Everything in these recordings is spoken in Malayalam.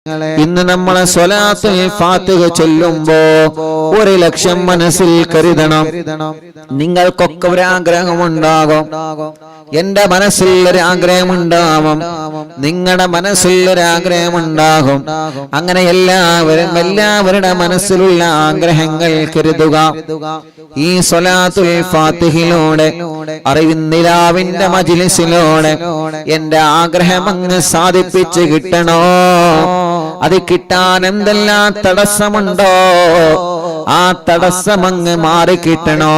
ഇന്ന് നമ്മളെ സ്വലാത്തുൽ ഫാത്തിഹ ചൊല്ലുമ്പോ 1,00,000 മനസ്സിൽ കരുതണം. നിങ്ങൾക്കൊക്കെ ഒരു ആഗ്രഹമുണ്ടാകും, എന്റെ മനസ്സിൽ ഒരു ആഗ്രഹമുണ്ടാകും, നിങ്ങളുടെ മനസ്സിൽ ഒരു ആഗ്രഹമുണ്ടാകും. അങ്ങനെ എല്ലാവരുടെ മനസ്സിലുള്ള ആഗ്രഹങ്ങൾ കരുതുക. ഈ സ്വലാത്തുൽ ഫാത്തിഹിലൂടെ അറിവിന്ദിലാവിന്റെ മജ്ലിസിലൂടെ എന്റെ ആഗ്രഹം അങ്ങ് സാധിപ്പിച്ച് കിട്ടണോ? അത് കിട്ടാൻ എന്തെല്ലാം തടസ്സമുണ്ടോ ആ തടസ്സമങ്ങ് മാറിക്കിട്ടണോ?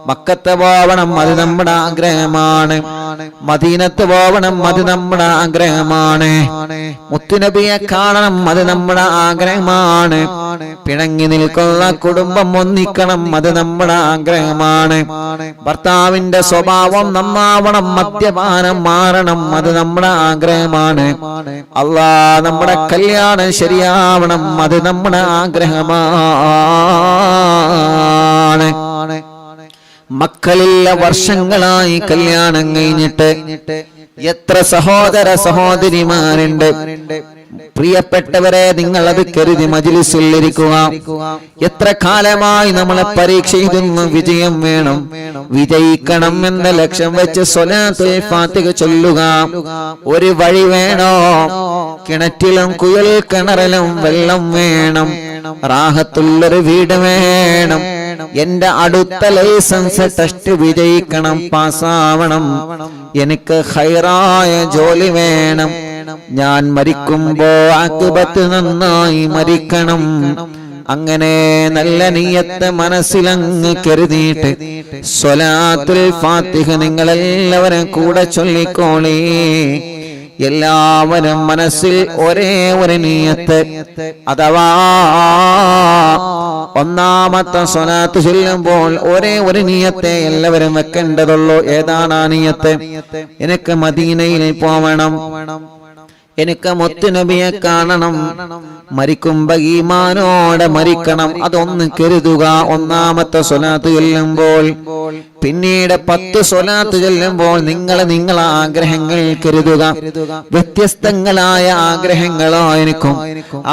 മക്കത്ത് പോവണം, അത് നമ്മുടെ ആഗ്രഹമാണ്. മദീനത്ത് പോവണം, അത് നമ്മുടെ ആഗ്രഹമാണ്. മുത്തുനബിയെ കാണണം, അത് നമ്മുടെ ആഗ്രഹമാണ്. പിണങ്ങി നിൽക്കുന്ന കുടുംബം ഒന്നിക്കണം, അത് നമ്മുടെ ആഗ്രഹമാണ്. ഭർത്താവിന്റെ സ്വഭാവം നന്നാവണം, മദ്യപാനം മാറണം, അത് നമ്മുടെ ആഗ്രഹമാണ്. അല്ലാഹ് നമ്മുടെ കല്യാണം ശരിയാവണം, അത് നമ്മുടെ ആഗ്രഹമാണ്. മക്കളില്ല വർഷങ്ങളായി കല്യാണം കഴിഞ്ഞിട്ട് എത്ര സഹോദര സഹോദരിമാരുണ്ട്. പ്രിയപ്പെട്ടവരെ, നിങ്ങൾ അത് കരുതി മജ്ലിസിൽ ഇരിക്കുക. എത്ര കാലമായി നമ്മളെ പരീക്ഷ എഴുതുന്നു, വിജയം വേണം, വിജയിക്കണം എന്ന ലക്ഷ്യം വെച്ച് സ്വലാത്തുൽ ഫാത്തിഹ ചൊല്ലുക. ഒരു വഴി വേണോ? കിണറ്റിലും കുഴൽ കിണറിലും വെള്ളം വേണം, റാഹത്തുള്ളൊരു വീട് വേണം, എന്റെ അടുത്ത ലൈസൻസ് ടെസ്റ്റ് വിജയിക്കണം, പാസ്സാവണം, എനിക്ക് ഖൈറായ ജോലി വേണം, ഞാൻ മരിക്കുമ്പോ ആഖിബത്ത് നന്നായി മരിക്കണം. അങ്ങനെ നല്ല നിയ്യത്ത് മനസ്സിലങ്ങ് കരുതിയിട്ട് സ്വലാത്തുൽ ഫാത്തിഹ നിങ്ങളെല്ലാവരും കൂടെ ചൊല്ലിക്കോളി. എല്ലാവരും മനസ്സിൽ ഒരേ ഒരു നിയ്യത്ത്, അഥവാ ഒന്നാമത്തെ സ്വലാത്ത് ചൊല്ലുമ്പോൾ ഒരേ ഒരു നിയ്യത്തെ എല്ലാവരും വെക്കേണ്ടതുള്ളൂ. ഏതാണ് ആ നിയ്യത്ത്? എനിക്ക് മദീനയിൽ പോവണം, എനിക്ക് മുത്തുനബിയെ കാണണം, മരിക്കുമ്പോ ഈമാനോടെ മരിക്കണം, അതൊന്ന് കരുതുക ഒന്നാമത്തെ സ്വലാത്ത് ചൊല്ലുമ്പോൾ. പിന്നീട് 10 സ്വലാത്ത് ചൊല്ലുമ്പോൾ നിങ്ങളെ ആഗ്രഹങ്ങൾ കരുതുക. വ്യത്യസ്തങ്ങളായ ആഗ്രഹങ്ങളായിരിക്കും.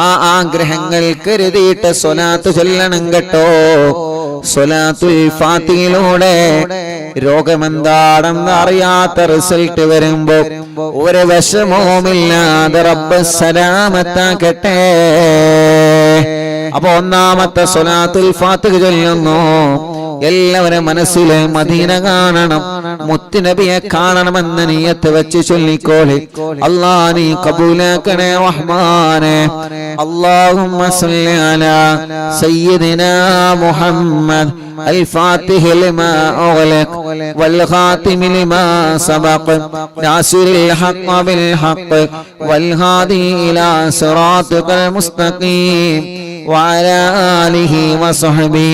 ആ ആഗ്രഹങ്ങൾ കരുതിയിട്ട് സ്വലാത്ത് ചൊല്ലണം കേട്ടോ. സ്വലാത്തുൽ ഫാത്തിഹയിലൂടെ രോഗമെന്താണെന്ന് അറിയാത്ത റിസൾട്ട് വരുമ്പോ ഒരു വിഷമവുമില്ലാതെ റബ്ബ് സലാമത്താക്കട്ടെ. അപ്പൊ ഒന്നാമത്തെ സ്വലാത്തുൽ ഫാത്തിഹ ചൊല്ലുന്നു. എല്ലാവരും മനസ്സിലെ മദീന കാണണം, മുത്തുനബിയെ കാണണമെന്ന് നിയ്യത്ത് വെച്ച് ചൊല്ലിക്കോളി. അല്ലാഹ് നീ കബൂലാക്കണേ റഹ്മാനെ. അല്ലാഹുമ്മ സ്വല്ലി അലാ സയ്യിദിനാ മുഹമ്മദ് الفاتح لما أغلق والخاتم لما سبق ناصر الحق بالحق والهادي إلى صراطك المستقيم وعلى آله وصحبه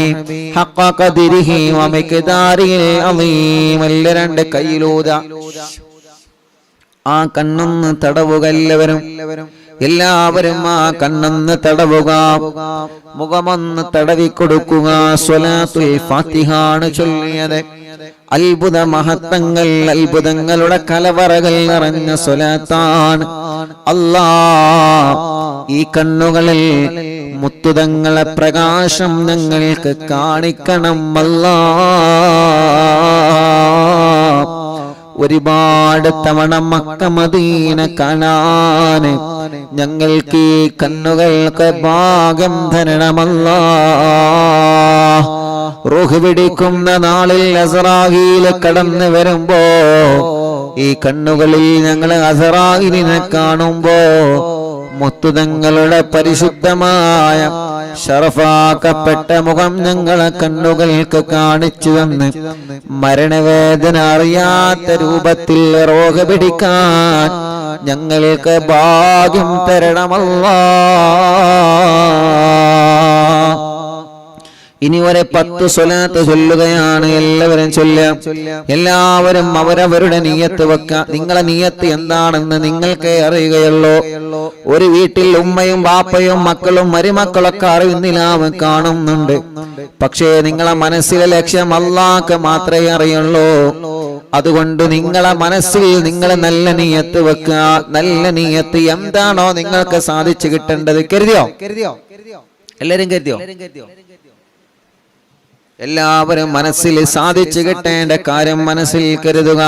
حق قدره ومقداره العظيم. രണ്ട് കൈയിലൂത ആ കണ്ണൊന്ന് തടവുക. എല്ലാവരും ആ കണ്ണൊന്ന് തടവുക, മുഖമൊന്ന് തടവി കൊടുക്കുക. സ്വലാത്തുൽ ഫാത്തിഹാണ് ചൊല്ലിയത്. അത്ഭുത മഹത്വങ്ങൾ, അത്ഭുതങ്ങളുടെ കലവറകൾ നിറഞ്ഞ സ്വലാത്താണ്. അല്ലാഹ് ഈ കണ്ണുകളിൽ മുത്തുതങ്ങളെ പ്രകാശം ഞങ്ങൾക്ക് കാണിക്കണം. അല്ലാഹ് ഒരുപാട് തവണ മക്ക മദീന കാണാൻ ഞങ്ങൾക്ക് ഈ കണ്ണുകൾക്ക് ഭാഗ്യം തരണമല്ലാഹ്. റൂഹ് പിടിക്കുന്ന നാളിൽ അസ്റായീൽ കടന്നു വരുമ്പോ ഈ കണ്ണുകളിൽ ഞങ്ങൾ അസ്റായീലിനെ കാണുമ്പോ മുത്തുതങ്ങളുടെ പരിശുദ്ധമായ ശറഫാക്കപ്പെട്ട മുഖം ഞങ്ങളെ കണ്ണുകൾക്ക് കാണിച്ചു തന്ന് മരണവേദന അറിയാത്ത രൂപത്തിൽ റോഗ പിടിക്കാൻ ഞങ്ങൾക്ക് ഭാഗ്യം തരണമല്ലാഹ്. ഇനി ഒരു 10 സ്വലാത്ത് ചൊല്ലുകയാണ്. എല്ലാവരും ചൊല്ലാം. എല്ലാവരും അവരവരുടെ നിയ്യത്ത് വെക്കാം. നിങ്ങളെ നിയ്യത്ത് എന്താണെന്ന് നിങ്ങൾക്കേ അറിയുകയുള്ളൂ. ഒരു വീട്ടിൽ ഉമ്മയും ബാപ്പയും മക്കളും മരുമക്കളൊക്കെ അറിയുന്നില്ലാവും കാണുന്നുണ്ട്. പക്ഷേ നിങ്ങളെ മനസ്സിലെ ലക്ഷ്യം അല്ലാഹ്ക്ക് മാത്രമേ അറിയുള്ളൂ. അതുകൊണ്ട് നിങ്ങളെ മനസ്സിൽ നിങ്ങൾ നല്ല നിയത്ത് വെക്കുക. നല്ല നിയത്ത് എന്താണോ നിങ്ങൾക്ക് സാധിച്ചു കിട്ടേണ്ടത് കരുതിയോ? എല്ലാരും കരുതിയോ? എല്ലാവരും മനസ്സിൽ സാധിച്ചു കിട്ടേണ്ട കാര്യം മനസ്സിൽ കരുതുക.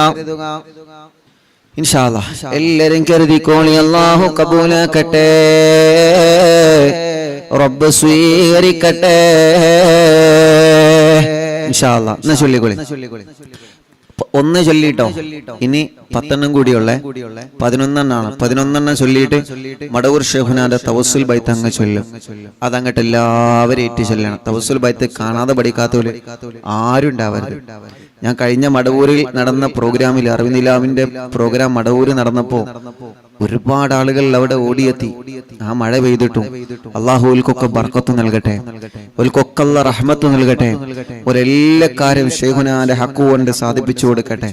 ഇൻഷാ അല്ലാഹ് എല്ലാരും കരുതിക്കോളി. അല്ലാഹു കബൂലാക്കട്ടെ, റബ്ബ് സ്വീകരിക്കട്ടെ. ഇൻഷാ അല്ലാഹ് എന്നാ ചൊല്ലിക്കോളി. ഒന്ന് ചൊല്ലിട്ടോ, ഇനി 10 കൂടിയുള്ള 11 11 ചൊല്ലിയിട്ട് മടവൂർ ഷെയ്ഖുനാന്റെ തവസ്സുൽ ബൈത്ത് അങ്ങ് ചൊല്ലും. അതങ്ങട്ട് എല്ലാവരും ഏറ്റ് ചൊല്ലണം. തവസ്സുൽ ബൈത്ത് കാണാതെ പഠിക്കാത്തവര് ആരും ഉണ്ടാവരുത്. ഞാൻ കഴിഞ്ഞ മടവൂരിൽ നടന്ന പ്രോഗ്രാമിൽ അറിവിനിലാവിന്റെ പ്രോഗ്രാം മടവൂര് നടന്നപ്പോ ഒരുപാട് ആളുകൾ അവിടെ ഓടിയെത്തി. ആ മഴ പെയ്തിട്ടും അള്ളാഹുൽക്കൊക്കെ ബർക്കത്ത് നൽകട്ടെ, ഒൽക്കൊക്കെ റഹ്മത്ത് നൽകട്ടെ, ഒരെല്ലാ കാര്യം ഷെയ്ഖുനാന്റെ ഹക്ക് കൊണ്ട് സാധിപ്പിച്ചു കൊടുക്കട്ടെ.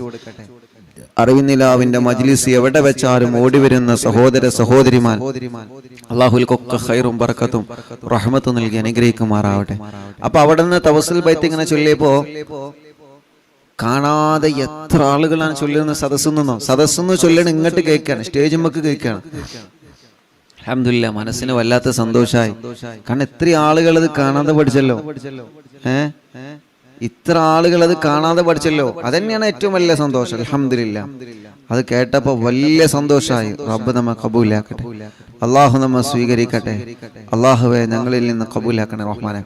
അറിവിനിലാവിന്റെ മജ്ലിസ് എവിടെ വെച്ചാലും ഓടി വരുന്ന സഹോദര സഹോദരിമാർ അള്ളാഹുൽക്കൊക്കെ ഖൈറും ബർക്കത്തും റഹ്മത്തും നൽകി അനുഗ്രഹിക്കുമാറാവട്ടെ. അപ്പൊ അവിടെ നിന്ന് തവസ്സുൽ ബൈത്ത് ഇങ്ങനെ ചൊല്ലിയപ്പോ കാണാതെ എത്ര ആളുകളാണ് ചൊല്ലുന്ന സദസ്സെന്ന് ചൊല്ലണം. ഇങ്ങോട്ട് കേൾക്കാണ്, സ്റ്റേജ് നമുക്ക് കേൾക്കാണ്. അൽഹംദുലില്ലാഹ് മനസ്സിന് വല്ലാത്ത സന്തോഷമായി. കാരണം ഇത്ര ആളുകൾ അത് കാണാതെ പഠിച്ചല്ലോ. ഇത്ര ആളുകൾ അത് കാണാതെ പഠിച്ചല്ലോ. അതന്നെയാണ് ഏറ്റവും വലിയ സന്തോഷം. അൽഹംദുലില്ലാഹ് അത് കേട്ടപ്പോ വലിയ സന്തോഷമായി. റബ്ബ് നമ്മെ കബൂലാക്കട്ടെ, അള്ളാഹു നമ്മെ സ്വീകരിക്കട്ടെ. അള്ളാഹുവെ ഞങ്ങളിൽ നിന്ന് കബൂലാക്കണേ റഹ്മാനെ.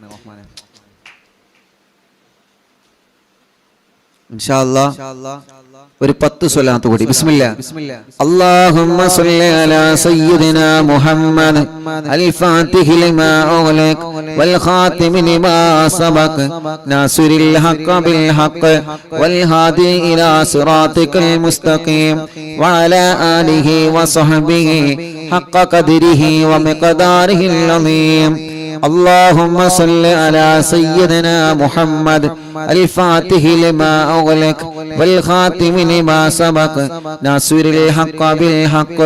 ഇൻഷാ അല്ലാഹ് ഒരു 10 സ്വലാത്ത് കൂടി. ബിസ്മില്ലാ. അല്ലാഹുമ്മ സ്വല്ലി അലാ സയ്യിദിനാ മുഹമ്മദ് അൽ ഫാത്തിഹി ലിമാ ഉഗ്ലിഖ വൽ ഖാതിമി ലിമാ സബഖ നാസിറിൽ ഹഖ് ബിൽ ഹഖ് വൽ ഹാദി ഇലാ സിറാത്തിക്കൽ മുസ്തഖീം വഅലാ ആലിഹി വസഹ്ബിഹി ഹഖ് ഖദ്രിഹി വമിഖ്ദാരിഹിൽ അളീം. اللهم صل على سيدنا محمد الفاتح لما أغلق والخاتم لما سبق ناصر الحق بالحق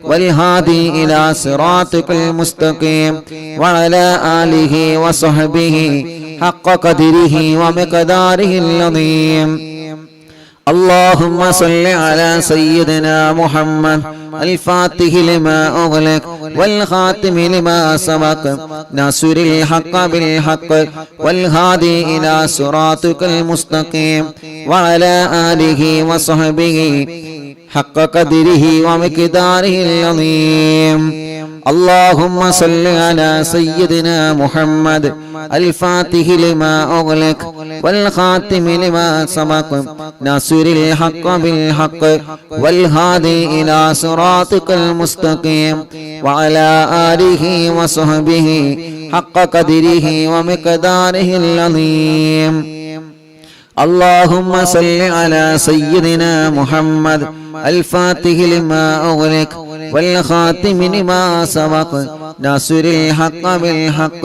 والهادي إلى صراطك المستقيم وعلى آله وصحبه حق قدره ومقداره العظيم. اللهم صل على سيدنا محمد الفاتح لما أغلق والخاتم لما سبق ناصر الحق بالحق والهادي إلى صراطك المستقيم وعلى آله وصحبه حق قدره ومقداره العظيم. اللهم صل على سيدنا محمد الفاتح لما أغلق والخاتم لما سبق ناصر الحق بالحق والهادي إلى صراطك المستقيم وعلى آله وصحبه حق قدره ومقداره العظيم. اللهم صل على سيدنا محمد الفاتح لما أغلق والخاتم لما سبق ناصر الحق بالحق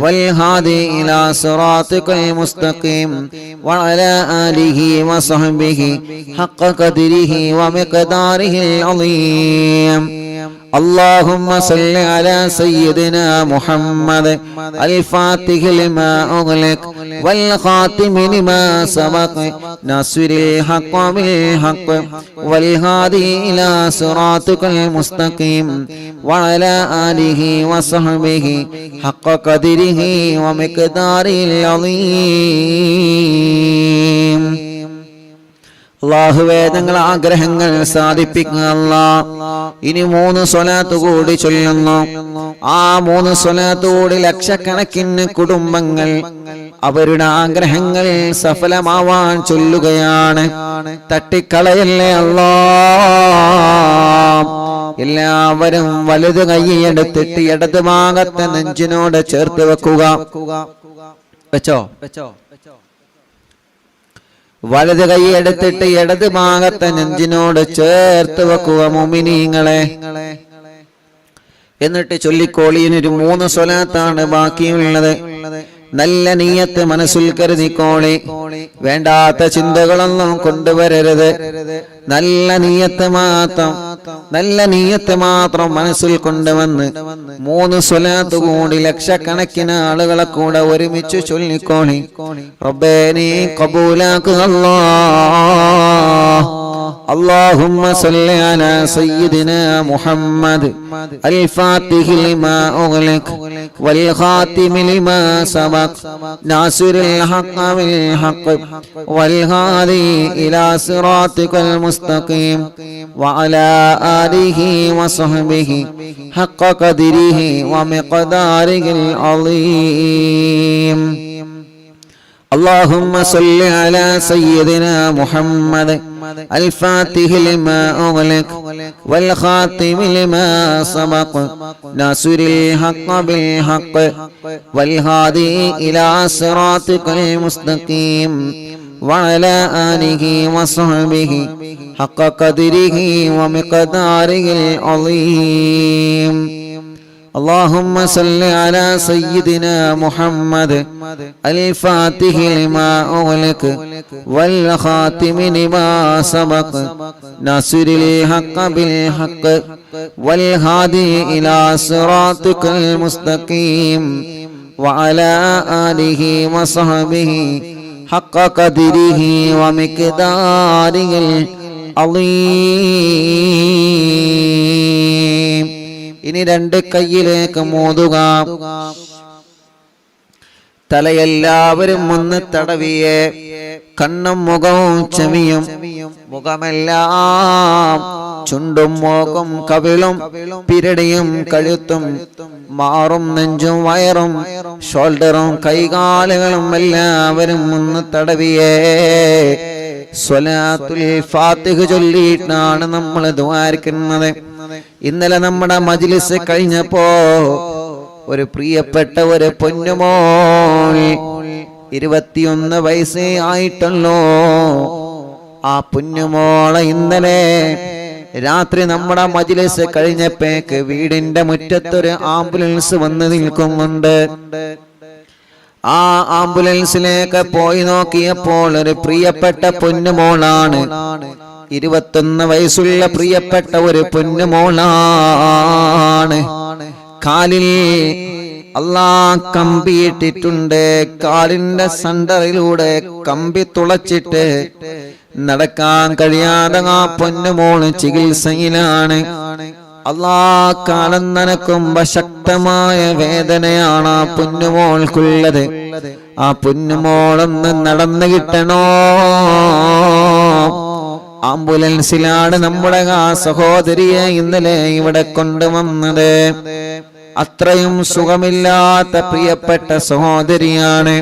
والهادي إلى صراطك المستقيم وعلى آله وصحبه حق قدره ومقداره العظيم. اللهم صل على سيدنا محمد الفاتح لما أغلق والخاتم لما سبق ناصر الحق بالحق والهادي إلى صراطك المستقيم وعلى آله وصحبه حق قدره ومقداره العظيم. അല്ലാഹുവേ ഞങ്ങളെ ആഗ്രഹങ്ങൾ സാധിപ്പിക്കുക അല്ലാഹ്. ഇനി 3 സ്വലാത്ത് കൂടി ചൊല്ലുന്നു. ആ 3 സ്വലാത്ത് കൂടി ലക്ഷക്കണക്കിന് കുടുംബങ്ങൾ അവരുടെ ആഗ്രഹങ്ങൾ സഫലമാവാൻ ചൊല്ലുകയാണ്. തട്ടിക്കളയല്ലേ അല്ലാഹ്. എല്ലാവരും വലത് കൈയെടുത്തിട്ട് ഇടത് ഭാഗത്തെ നെഞ്ചിനോട് ചേർത്ത് വെക്കുക. വെച്ചോ? വലത് കൈ എടുത്തിട്ട് ഇടത് ഭാഗത്തെ നെഞ്ചിനോട് ചേർത്ത് വെക്കുക മുഅ്മിനീങ്ങളെ. എന്നിട്ട് ചൊല്ലിക്കോളിയിനൊരു 3 സ്വലാത്താണ് ബാക്കിയുള്ളത്. നല്ല നിയ്യത്ത് മനസ്സിൽ കരുതിക്കോളി. വേണ്ടാത്ത ചിന്തകളൊന്നും കൊണ്ടുവരരുത്. നല്ല നിയ്യത്ത് മാത്രം. നല്ല നീയത്ത് മാത്രം മനസ്സിൽ കൊണ്ടുവന്ന് 3 സ്വലാത്ത് കൂടി ലക്ഷക്കണക്കിന് ആളുകളെ കൂടെ ഒരുമിച്ച് ചൊല്ലിക്കോണി. റബ്ബേ നീ ഖബൂലാക്കുക അല്ലാഹ്. اللهم صل على سيدنا محمد الفاتح لما أغلق والخاتم لما سبق ناصر الحق بالحق والهادي إلى صراطك المستقيم وعلى آله وصحبه حق قدره ومقداره العظيم. اللهم صل على سيدنا محمد الفاتح لما أغلق والخاتم لما سبق ناصر الحق بالحق والهادي إلى صراطك المستقيم وعلى آله وصحبه حق قدره ومقداره العظيم. اللهم صل على سيدنا محمد الفاتح لما أغلق والخاتم لما سبق ناصر الحق بالحق والهادي إلى صراطك المستقيم وعلى آله وصحبه حق قدره ومقداره العظيم. ഇനി 2 കൈയിലേക്ക് മോതുക. തലയെല്ലാവരും ഒന്ന് തടവിയേ. കണ്ണും മുഖവും ചെവിയും മുഖമെല്ലാം ചുണ്ടും മൂക്കും കവിളും പിരടിയും കഴുത്തും മാറും നെഞ്ചും വയറും ഷോൾഡറും കൈകാലുകളും എല്ലാവരും ഒന്ന് തടവിയേ. സ്വലാത്തുൽ ഫാത്തിഹ ചൊല്ലിയിട്ടാണ് നമ്മൾ ദുആരിക്കുന്നത്. ഇന്നലെ നമ്മുടെ മജ്ലിസ് കഴിഞ്ഞപ്പോ ഒരു പ്രിയപ്പെട്ട ഒരു പൊന്നുമോൾ 21 വയസ്സേ ആയിട്ടുള്ളൂ. ആ പൊന്നുമോളെ ഇന്നലെ രാത്രി നമ്മുടെ മജ്ലിസ് കഴിഞ്ഞപ്പോഴേക്ക് വീടിന്റെ മുറ്റത്തൊരു ആംബുലൻസ് വന്ന് നിൽക്കുന്നുണ്ട്. ആ ആംബുലൻസിലേക്ക് പോയി നോക്കിയപ്പോൾ ഒരു പ്രിയപ്പെട്ട പൊന്നുമോളാണ്. 21 വയസ്സുള്ള പ്രിയപ്പെട്ട ഒരു പൊന്നുമോളാണ്. കാലിൽ അല്ലാഹ് കമ്പിയിട്ടിട്ടുണ്ട്. കാലിന്റെ സെന്ററിലൂടെ കമ്പി തുളച്ചിട്ട് നടക്കാൻ കഴിയാതെ ആ പൊന്നുമോള് ചികിത്സയിലാണ്. അല്ലാഹ് കാലം നനക്കുമ്പോ ശക്തമായ വേദനയാണ് ആ പൊന്നുമോൾക്കുള്ളത്. ആ പൊന്നുമോളൊന്ന് നടന്നു കിട്ടണോ. ആംബുലൻസിലാണ് നമ്മുടെ ആ സഹോദരിയെ ഇന്നലെ ഇവിടെ കൊണ്ടുവന്നത്. അത്രയും സുഖമില്ലാത്ത പ്രിയപ്പെട്ട സഹോദരിയാണ്.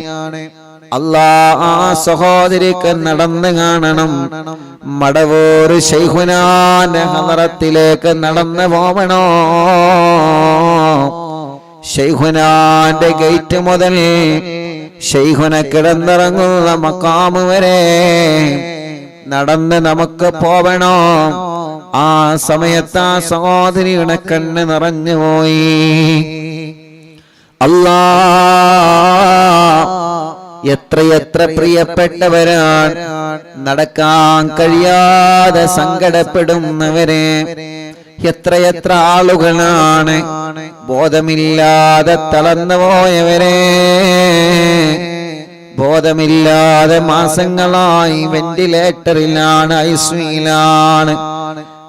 അല്ലാഹ് ആ സഹോദരിക്ക് നടന്നു കാണണം. മടവൂർ ശൈഖുനാന്റെ ഹളറത്തിലേക്ക് നടന്നു പോവണോ. ശൈഖുനാന്റെ ഗേറ്റ് മുതൽ ശൈഖുന കിടന്നിറങ്ങുന്ന മഖാമ് വരെ നടന്ന് നമുക്ക് പോവണോ. ആ സമയത്ത് ആ സഹോദരിയുടെ കണ്ണ് നിറഞ്ഞുപോയി. അല്ലാഹ് എത്രയെത്ര പ്രിയപ്പെട്ടവരാണ് നടക്കാൻ കഴിയാതെ സങ്കടപ്പെടുന്നവരെ. എത്രയെത്ര ആളുകളാണ് ബോധമില്ലാതെ തളർന്നു പോയവരെ. ബോധമില്ലാതെ മാസങ്ങളായി വെന്റിലേറ്ററിലാണ്, ഐസിയുലാണ്.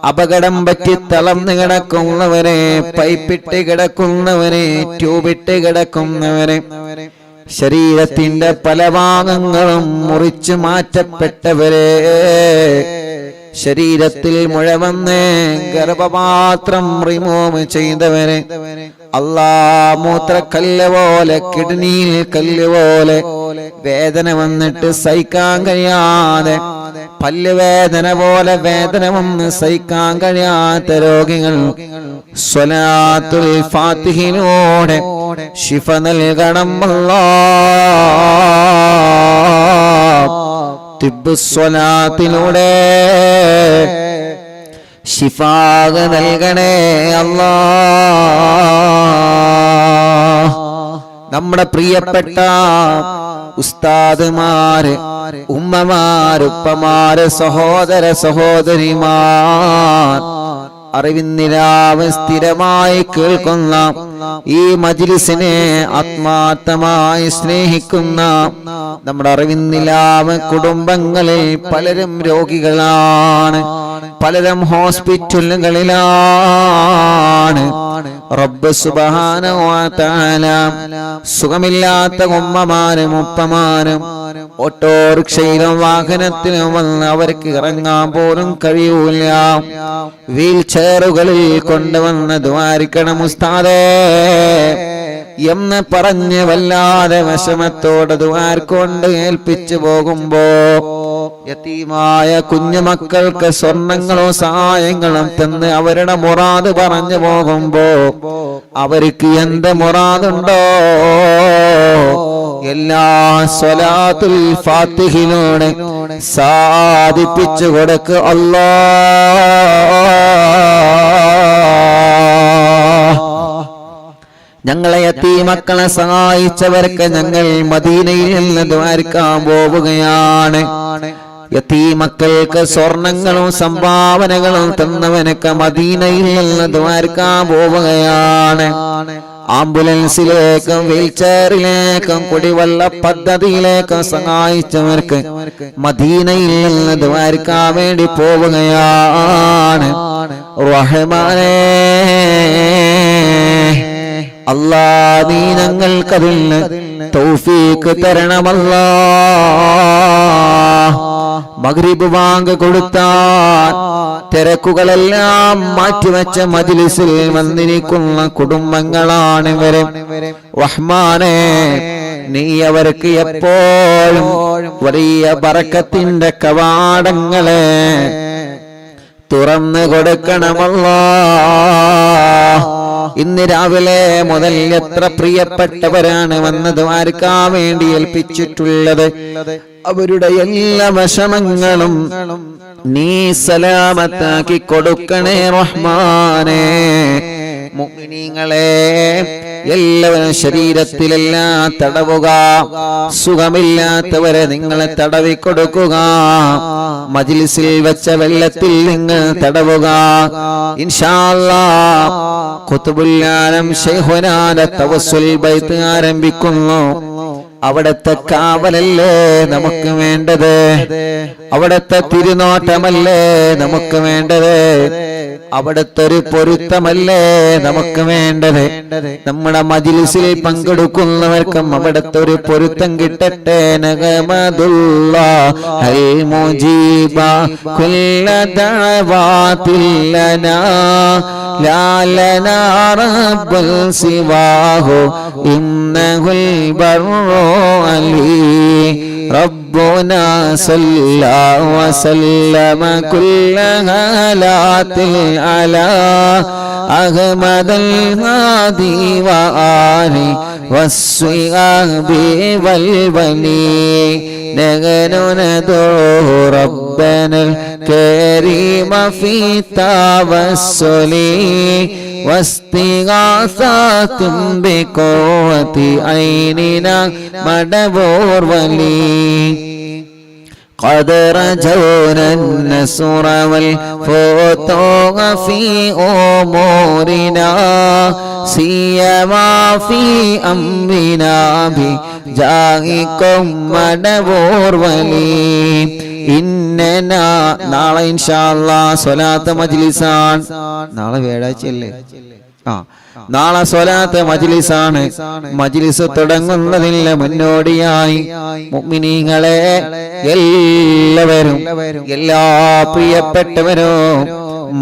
അപകടം പറ്റി തളർന്നു കിടക്കുന്നവരെ, പൈപ്പിട്ട് കിടക്കുന്നവരെ, ട്യൂബിട്ട് കിടക്കുന്നവരെ, ശരീരത്തിന്റെ പല ഭാഗങ്ങളും മുറിച്ചു മാറ്റപ്പെട്ടവരെ, ശരീരത്തിൽ മുഴ വന്ന് ഗർഭപാത്രം റിമൂവ് ചെയ്തവരെ, അല്ലാഹ് മൂത്രക്കല്ല് പോലെ, കിഡ്നിയിൽ കല്ല് പോലെ വേദന വന്നിട്ട് സഹിക്കാൻ കഴിയാതെ, പല്ലുവേദന പോലെ വേദന വന്ന് സഹിക്കാൻ കഴിയാത്ത രോഗികൾ സ്വലാത്തുൽ ഫാത്തിഹിലൂടെ ശിഫ നൽകണം അല്ലാഹ്. തിബ്ബുസ്വലാത്തിലൂടെ ശിഫാ നൽകണേ അല്ലാഹ്. നമ്മുടെ പ്രിയപ്പെട്ട ഉസ്താദുമാര്, ഉമ്മമാര്, ഉപ്പമാര്, സഹോദര സഹോദരിമാർ, അറിവിന്നിലാവ് സ്ഥിരമായി കേൾക്കുന്ന ഈ മജ്ലിസിനെ ആത്മാർത്ഥമായി സ്നേഹിക്കുന്ന നമ്മുടെ അറിവിന്നിലാവ് കുടുംബങ്ങളിൽ പലരും രോഗികളാണ്, പലരും ഹോസ്പിറ്റലുകളിലാണ്. റബ്ബ് സുബ്ഹാനഹു വ തആല സുഖമില്ലാത്ത ഉമ്മമാരും ഉപ്പമാരും ഓട്ടോറിക്ഷയിലും വാഹനത്തിലും വന്ന് അവർക്ക് ഇറങ്ങാൻ പോലും കഴിയൂല, വീൽ ചെയറുകളിൽ കൊണ്ടുവന്ന് ദ്വാരിക്കണം ഉസ്താദേ എന്ന് പറഞ്ഞ് വല്ലാതെ വിഷമത്തോടെ ദ്വാർക്കൊണ്ട് ഏൽപ്പിച്ചു പോകുമ്പോ യതീമായ കുഞ്ഞുമക്കൾക്ക് സ്വർണങ്ങളോ സഹായങ്ങളും തന്ന് അവരുടെ മുറാദ് പറഞ്ഞു പോകുമ്പോ അവർക്ക് എന്ത് മുറാദുണ്ടോ എല്ലാ സ്വലാത്തുൽ ഫാത്തിഹിലൂടെ സാധിപ്പിച്ചു കൊടുക്ക് അല്ലാഹ്. ഞങ്ങളെ യതീമക്കളെ സഹായിച്ചവർക്ക് ഞങ്ങൾ മദീനയിൽ നിന്ന് ദ്വാരക്കാൻ പോവുകയാണ്. യതീമക്കൾക്ക് സ്വർണങ്ങളും സംഭാവനകളും തന്നവനൊക്കെ മദീനയിൽ നിന്ന് ദ്വാരക്കാൻ പോവുകയാണ്. ആംബുലൻസിലേക്കും വീൽചെയറിലേക്കും കുടിവെള്ള പദ്ധതിയിലേക്കും സഹായിച്ചവർക്ക് മദീനയിൽ നിന്ന് ദ്വാരക്കാൻ വേണ്ടി പോവുകയാണ്. റഹ്മാനേ അല്ലാ, നീ ഞങ്ങൾക്കതിൽ തൗഫീഖ് തരണമല്ലാ. മഗ്രിബ് ബാങ്ക് കൊടുത്താൽ തിരക്കുകളെല്ലാം മാറ്റിവെച്ച മജ്ലിസിൽ വന്നിരിക്കുന്ന കുടുംബങ്ങളാണ് ഇവരെ. റഹ്മാനേ, നീ അവർക്ക് എപ്പോഴും വലിയ ബറക്കത്തിന്റെ കവാടങ്ങളെ തുറന്നു കൊടുക്കണമല്ലാ. ഇന്ന് രാവിലെ മുതൽ എത്ര പ്രിയപ്പെട്ടവരാണ് വന്ന് ദ്വാരക്കാൻ വേണ്ടി ഏൽപ്പിച്ചിട്ടുള്ളത്. അവരുടെ എല്ലാ വിഷമങ്ങളും നീ സലാമത്താക്കി കൊടുക്കണേ റഹ്മാനേ. മുഅ്മിനീങ്ങളെ എല്ലാവരും ശരീരത്തിലെല്ലാം തടവുക, സുഖമില്ലാത്തവരെ നിങ്ങൾ തടവി കൊടുക്കുക. മജ്ലിസിൽ വെച്ച വെള്ളത്തിൽ നിങ്ങൾ തടവുക. ഇൻഷാ അല്ലാഹ് ഖുത്ബുൽ ആലം ശൈഖുനാന്റെ തവസ്സുൽ ബൈത്ത് ആരംഭിക്കുന്നു. അവിടത്തെ കാവലല്ലേ നമുക്ക് വേണ്ടത്, അവിടത്തെ തിരുനോട്ടമല്ലേ നമുക്ക് വേണ്ടത്, അവിടത്തെ ഒരു പൊരുത്തമല്ലേ നമുക്ക് വേണ്ടത്. നമ്മുടെ മജ്ലിസിൽ പങ്കെടുക്കുന്നവർക്കും അവിടത്തെ ഒരു പൊരുത്തം കിട്ടട്ടെ. നഗമദുല്ലാഹൽ മുജീബ കുല്ല ദഅവാതിൽ ലനാ ലാ ലനാ റബ്ബുൽ സിവാഹു ഇന്നഹുൽ ബർറു അലി ربنا صلى وسلم كل هالات على أحمد الهادي وآله والصحاب والولي نحن ندعو ربنا الكريم في التوسل واستغاثة بقوة عيننا مدبور ولي قد رجونا النصر والفتوح في أمورنا سيما في أمرنا بجاهكم مدبور ولي ഇന്നനാ നാളെ ഇൻഷാ അല്ലാഹ് സ്വലാത്ത് മജ്ലിസാണ്. നാളെ വ്യാഴാഴ്ചയല്ലേ? നാളെ സ്വലാത്ത് മജ്ലിസാണ്. മജ്ലിസ് തുടങ്ങുന്നതിന് മുന്നോടിയായി മുഅ്മിനീങ്ങളെ എല്ലാവരും, എല്ലാ പ്രിയപ്പെട്ടവരും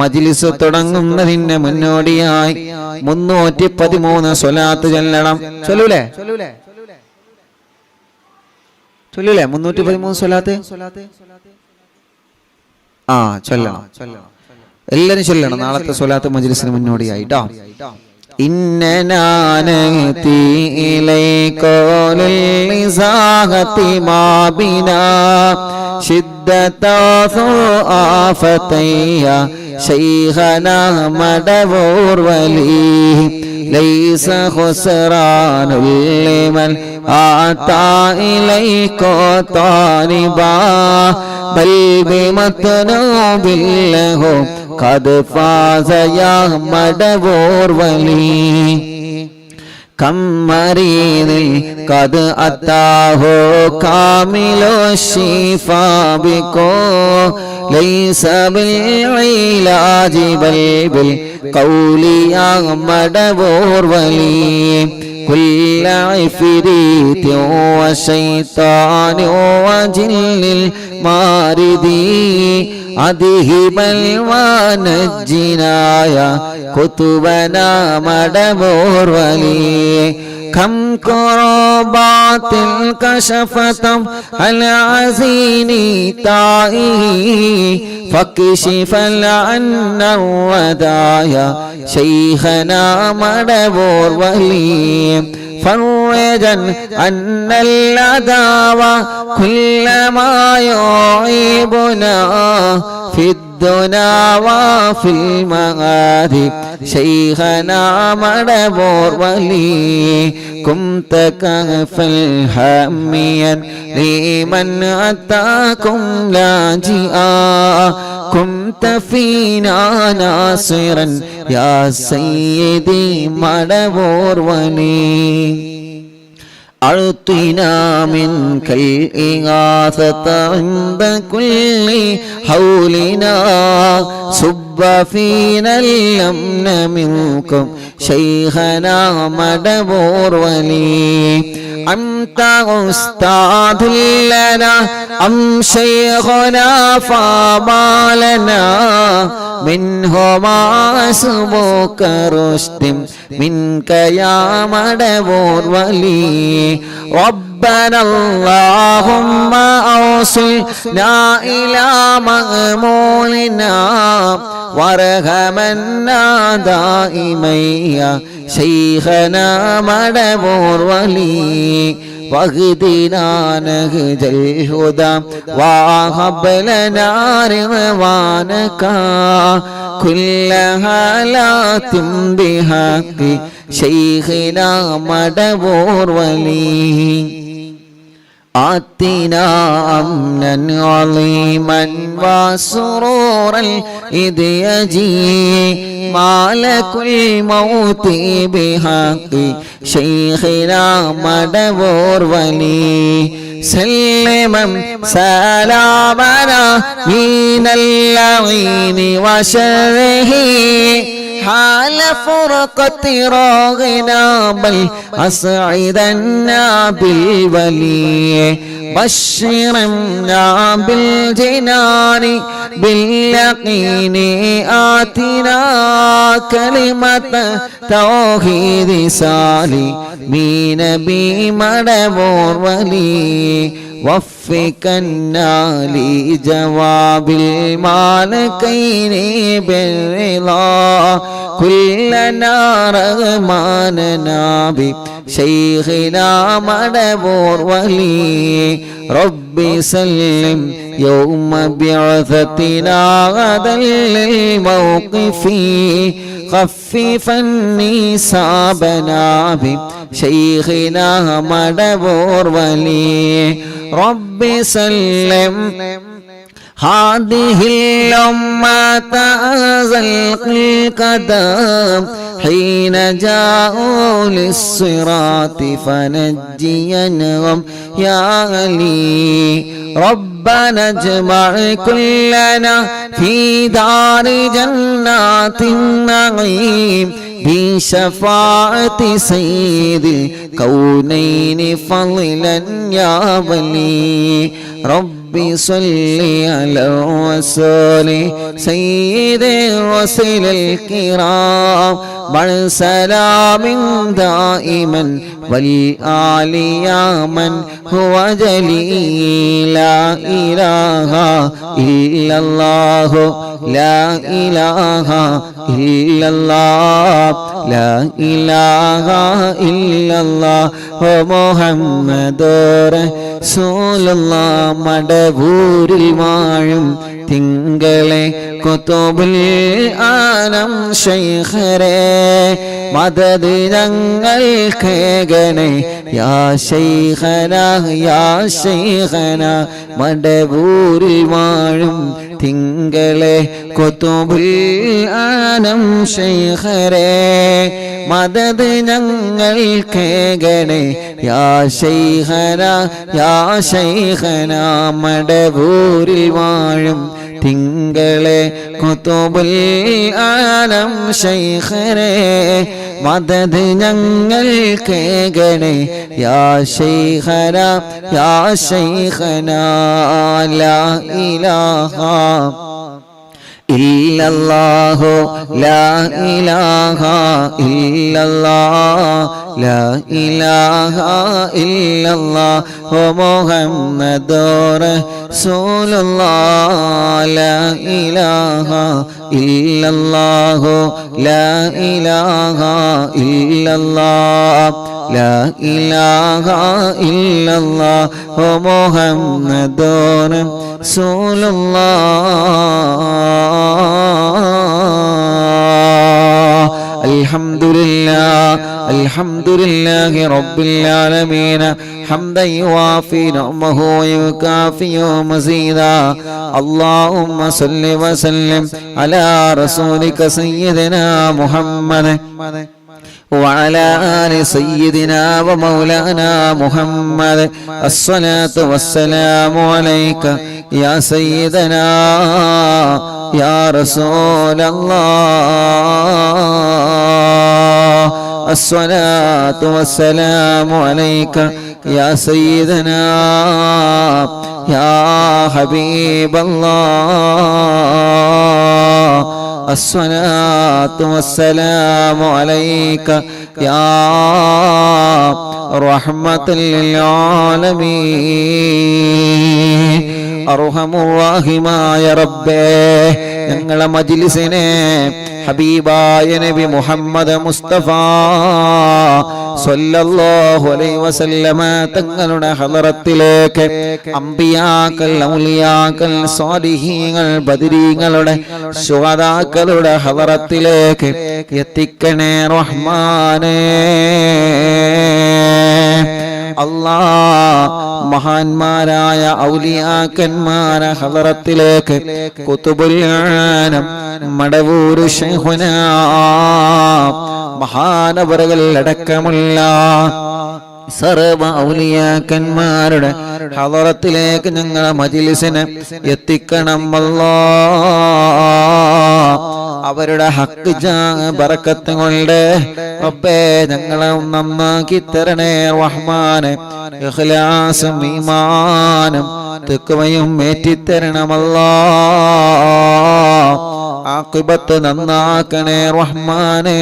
മജ്ലിസ് തുടങ്ങുന്നതിന് മുന്നോടിയായി 313 സ്വലാത്ത് ചൊല്ലണം. ചൊല്ലൂലേ? 313 സ്വലാത്ത് ചൊല്ലണം. എല്ലാരും ചൊല്ലണം നാളത്തെ സ്വലാത്ത് മജ്ലിസിന് മുന്നോടിയായിട്ടോ. ഇന്നനാനതി ഇലൈകോലിൽ ഇസാഹതി മാബിനാ ശിദ്ദതാസു ആഫതയ്യ ശൈഖനാ മദവൂർ വലി ലൈസ ഖുസ്റാനുൽ ലിമൻ آتا إليك طالبا بل بمطلوب له قد فاز يا مدبور ولي كم مريض قد أتاه كامل الشفاء بكو ليس بالعلاج بل بالقول يا مدبور ولي كل عفريت وشيطان وجن الماردي أذهبا ونجنا يا كتبنا مدبور ولي كم كربات كشفت العزين طائه فكشف عنا الودايا شيخنا مدبور ولي فرجا أن العداوة كل ما يعيبنا في الدنا وفي المغادي شيخنا مدبور ولي كنت كهفا هاميا لمن أتاكم لاجئا كنت فينا ناصرا يا سيدي مدبور ولي أعطنا منك الإغاثة عند كل حولنا صب فينا الأمن منكم شيخنا مدبور ولي أنت أستاذ لنا أم شيخنا فما لنا منهما أسبوك رشد منك يا مدبور ولي ربنا اللهم أوصلنا إلى مأمولنا وارحمنا دائما يا شيخنا مدبور ولي واهدنا نهج الهدى وهب لنا رضوانك كل حالات بحق شيخنا مدبور ولي آتنا أمنا عظيما وسرورا إذ يجي مالك الموت بحق شيخنا مدبور ولي سلما سلامنا من اللعين وشره حال فرقة راغنا بل أسعدنا بالولي بشرنا بالجنان باليقين آتنا كلمة توحيد صالح بنبي مدبور ولي وفقنا لجواب المالكين بالرضا كلنا رغماننا بشيخنا مدبور ولي ربي سلم يوم بعثتنا غدا للموقف خففا نصابنا بشيخنا مدبور ولي ربي سلم هذه الأمة أزلق القدم حين جاءوا للصراط فنجينهم يا علي ربنا اجمع كلنا في دار جنات النعيم بشفاعة سيد الكونين فضلا يا ولي ربي صل على رسول سيد الرسل الكرام مع سلام دائما والآل يا من هو جليل لا إله إلا الله لا إله إلا الله لا إله إلا الله محمد റസൂലുള്ളാഹ് മടവൂരിൽ വാഴും തിങ്കളെ കുതുബുൽ ആലം ശൈഖരേ മദദ് ഞങ്ങൾക്കേകണേ യാ ശൈഖനാ യാ ശൈഖനാ മടവൂരിൽ വാഴും തിങ്കളെ കുതുബുൽ ആലം ശൈഖരേ മദദ് ഞങ്ങൾക്കേകണേ യാ ശൈഖനാ യാ ശൈഖനാ മടവൂരിൽ വാഴും തിങ്കളെ കുതുബുൽ ആലം ശൈഖരേ മദദ് ഞങ്ങൾക്കേകണേ യാ ശൈഖനാ യാ ശൈഖനാ ലാ ഇലാഹ ഇല്ലല്ലാഹു ലാ ഇലാഹ ഇല്ലല്ലാഹ് ലാ ഇലാഹ ഇല്ലല്ലാഹു മുഹമ്മദുർ റസൂലുള്ളാഹ് ലാ ഇലാഹ ഇല്ലല്ലാഹു ലാ ഇലാഹ ഇല്ലല്ലാഹ് ലാ ഇലാഹ ഇല്ലല്ലാഹു മുഹമ്മദുർ റസൂലുള്ളാഹ് അൽഹംദുലില്ലാഹി റബ്ബിൽ ആലമീൻ ഹംദൻ യുവാഫി നിഅമഹു വയുകാഫി മസീദാ അല്ലാഹുമ്മ സല്ലി വസല്ലിം അലാ റസൂലിക സയ്യിദിനാ മുഹമ്മദ് وعلى آل سيدنا ومولانا محمد الصلاة والسلام عليك يا سيدنا يا رسول الله الصلاة والسلام عليك يا سيدنا يا حبيب الله الصلاة والسلام عليك يا رحمة للعالمين അർഹമുറാഹിമായ റബ്ബേ ഞങ്ങളെ മജ്ലിസിനെ ഹബീബായ നബി മുഹമ്മദ് മുസ്തഫ സ്വല്ലല്ലാഹു അലൈഹി വസല്ലമ തങ്ങളുടെ ഹളറത്തിലേക്ക് അംബിയാക്കൾ ഔലിയാക്കൾ സ്വാലിഹീങ്ങൾ ബദരീങ്ങളുടെ ശുഹദാക്കളുടെ ഹളറത്തിലേക്ക് എത്തിക്കണേ റഹ്മാനേ അല്ലാഹ് മഹാന്മാരായ ഔലിയാക്കന്മാരെ ഹളറത്തിലേക്ക് കുതുബുൽ ആലം മടവൂർ ശൈഖുനാ മഹാനവറുകൾ അടക്കമുള്ള സർവ ഔലിയാക്കന്മാരുടെ ഹളറത്തിലേക്ക് ഞങ്ങളെ മജ്ലിസിനെ എത്തിക്കണം അല്ലാഹ് അവരുടെ ഹക്ക് ബറക്കത്ത് കൊണ്ട് റബ്ബേ ഞങ്ങളെ നന്നാക്കി തരണേ റഹ്മാനെ ഇഖ്ലാസും ഈമാനും തഖ്വയും ഏറ്റിത്തരണം അല്ലാഹ് ആഖിബത്ത് നന്നാക്കണേ റഹ്മാനെ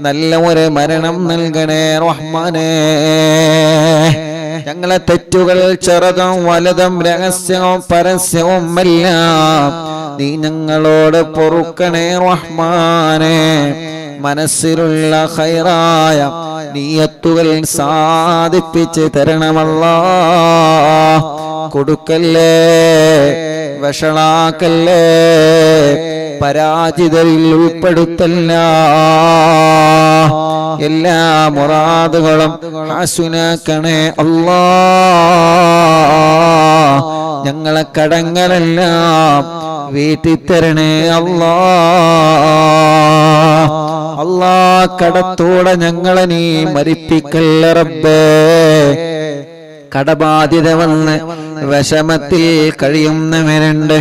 നല്ല ഒരു മരണം നൽകണേ റഹ്മാനെ ഞങ്ങളെ തെറ്റുകൾ ചെറുതും വലുതും രഹസ്യവും പരസ്യവും എല്ലാം നീ ഞങ്ങളോട് പൊറുക്കണേ റഹ്മാനെ മനസ്സിലുള്ള ഖൈറായ നിയത്തുകൾ സാധിപ്പിച്ച് തരണമല്ലാഹ് കൊടുക്കല്ലേ വഷളാക്കല്ലേ പരാജിതരിൽ ഉൾപ്പെടുത്തല്ല എല്ലാ മുറാദുകളും ഹസുനാക്കണേ അല്ലാഹ് ഞങ്ങളെ കടങ്ങളെല്ലാം വീട്ടിത്തരണേ അല്ലാഹ് അല്ലാഹ് കടത്തോടെ ഞങ്ങളെ നീ മരിപ്പിക്കല്ല റബ്ബേ കടബാധ്യത വന്ന് വിഷമത്തിൽ കഴിയുന്നവരുണ്ട്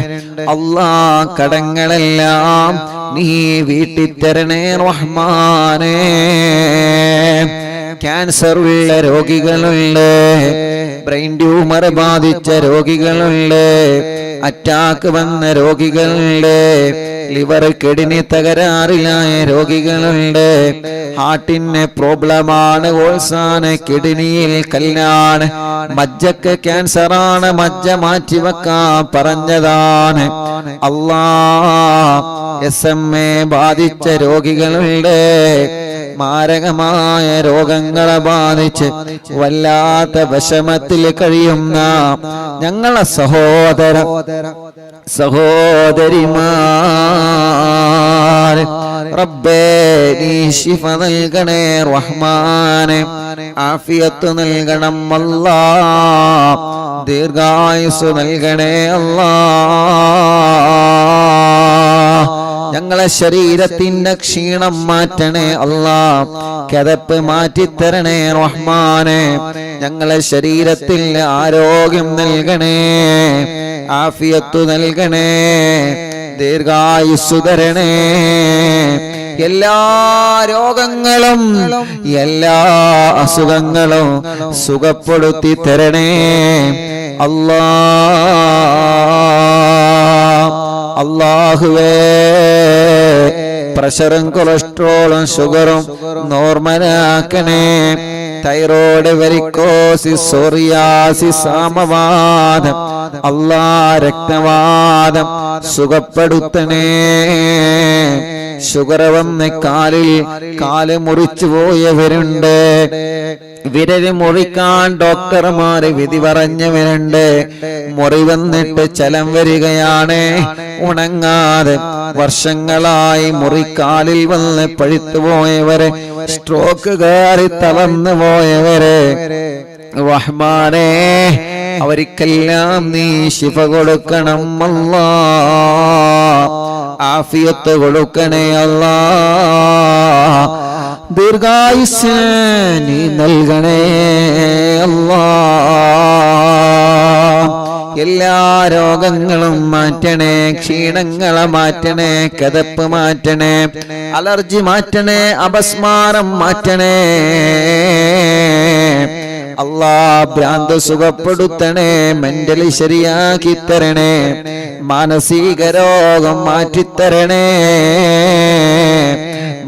അല്ലാഹ് കടങ്ങളെല്ലാം നീ വീട്ടിത്തരണേ റഹ്മാനേ ക്യാൻസർ ഉള്ള രോഗികളുണ്ട് ബ്രെയിൻ ട്യൂമർ ബാധിച്ച രോഗികളുണ്ട് അറ്റാക്ക് വന്ന രോഗികളുണ്ട് ലിവർ കിഡ്നി തകരാറിലായ രോഗികളുണ്ട്. ഹാർട്ടിന് പ്രോബ്ലമാണ്, ഓൾസാണ്, കിഡ്നിയിൽ കല്ലാണ്, മജ്ജക്ക് ക്യാൻസറാണ്, മജ്ജ മാറ്റിവെക്കാൻ പറഞ്ഞതാണ്. SMA ബാധിച്ച രോഗികളുണ്ട്. മാരകമായ രോഗങ്ങളെ ബാധിച്ച് വല്ലാത്ത വിഷമത്തിൽ കഴിയുന്ന ഞങ്ങളെ സഹോദരിമാർ, റബ്ബേ നീ ശിഫ നൽകണേ റഹ്മാനെ, ആഫിയത്ത് നൽകണം അല്ലാ, ദീർഘായുസ് നൽകണേ അല്ലാ. ഞങ്ങളെ ശരീരത്തിന്റെ ക്ഷീണം മാറ്റണേ അല്ലാ, കിതപ്പ് മാറ്റിത്തരണേ റഹ്മാനെ, ഞങ്ങളെ ശരീരത്തിൽ ആരോഗ്യം നൽകണേ, ആഫിയത്ത് നൽകണേ, ദീർഘായുസ്സു തരണേ. എല്ലാ രോഗങ്ങളും എല്ലാ അസുഖങ്ങളും സുഖപ്പെടുത്തി തരണേ അല്ലാ. അല്ലാഹുവേ, പ്രഷറും കൊളസ്ട്രോളും ഷുഗറും നോർമലാക്കണേ. തൈറോയ്ഡ്, വെരിക്കോസിസ്, സോറിയാസിസ്, ആമവാദം, അല്ലാ രക്തവാദം സുഖപ്പെടുത്തണേ. ഷുഗർ വന്ന് കാല് മുറിച്ചു പോയവരുണ്ട്, വിരല് മുറിക്കാൻ ഡോക്ടർമാര് വിധി പറഞ്ഞവരുണ്ട്. മുറി വന്നിട്ട് ചലം വരികയാണ്, ഉണങ്ങാതെ വർഷങ്ങളായി മുറിക്കാലിൽ വന്ന് പഴുത്തു പോയവരെ, സ്ട്രോക്ക് കയറി തളർന്നു പോയവരെ, റഹ്മാനേ അവർക്കെല്ലാം നീ ശിഫ കൊടുക്കണം അല്ലാ, ആഫിയത്ത് കൊടുക്കണേ അല്ലാ, ദീർഘായുസ്സ് നീ നൽകണേ അല്ലാ. എല്ലാ രോഗങ്ങളും മാറ്റണേ, ക്ഷീണങ്ങളെ മാറ്റണേ, കിതപ്പ് മാറ്റണേ, അലർജി മാറ്റണേ, അപസ്മാരം മാറ്റണേ അല്ലാ. ഭ്രാന്ത് സുഖപ്പെടുത്തണേ, മെന്റലി ശരിയാക്കി തരണേ, മാനസിക രോഗം മാറ്റിത്തരണേ,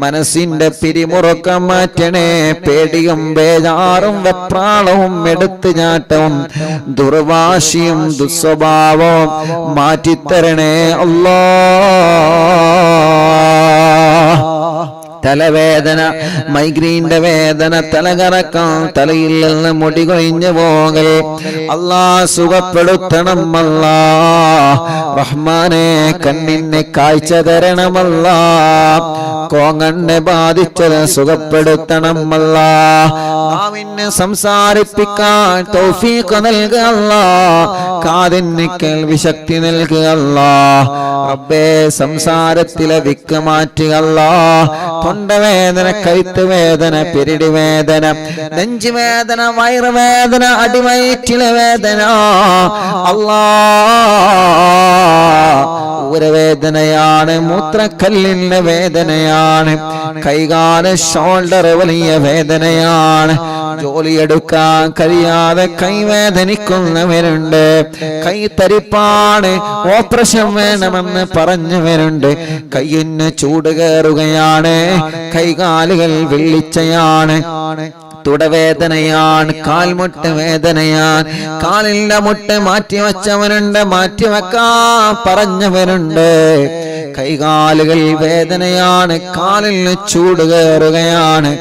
മനസ്സിന്റെ പിരിമുറുക്കം മാറ്റണേ, പേടിയും ബേജാറും വെപ്രാളവും എടുത്തുചാട്ടവും ദുർവാശിയും ദുസ്വഭാവവും മാറ്റിത്തരണേ അല്ലാ. തലവേദന, മൈഗ്രീന്റെ വേദന, തലകറക്കം, തലയിൽ നിന്ന് മുടി കൊഴിഞ്ഞു പോകൽ അല്ലാ സുഖപ്പെടുത്തണം അല്ലാ. റഹ്മാനെ കണ്ണിന് കാഴ്ച തരണമല്ലാ, കോങ്ങണ്ണെ ബാധിച്ചത് സുഖപ്പെടുത്തണം അല്ലാ. നാവിന് സംസാരിപ്പിക്കാൻ തൗഫീഖ് നൽകുക അല്ലാ, കാതിന് കേൾവി ശക്തി നൽകുക അല്ലാ. റബ്ബേ സംസാരത്തിലെ വിക്ക് മാറ്റുക അല്ലാ. തൊണ്ടവേദന, കഴുത്ത് വേദന, പിരിടി വേദന, നെഞ്ചുവേദന, വയറുവേദന, അടിവയറ്റിലെ വേദന അല്ലാ ഊരവേദനയാണ്, മൂത്രക്കല്ലിന്റെ വേദനയാണ്, കൈകാല ഷോൾഡർ വലിയ വേദനയാണ്, ജോലിയെടുക്കാൻ കഴിയാതെ കൈവേദനിക്കുന്നവരുണ്ട്, കൈ തരിപ്പാണ്, ഓപ്പറേഷൻ വേണമെന്ന് പറഞ്ഞവരുണ്ട്, കയ്യിന് ചൂട് കയറുകയാണ്, കൈകാലുകൾ വെള്ളിച്ചയാണ്, തുടവേദനയാണ്, കാൽമുട്ട് വേദനയാണ്, കാലിന്റെ മുട്ട് മാറ്റിവെച്ചവനുണ്ട്, മാറ്റിവെക്കാൻ പറഞ്ഞവരുണ്ട്, കൈകാലുകൾ വേദനയാണ്, കാലിന് ചൂട് കയറുകയാണ്.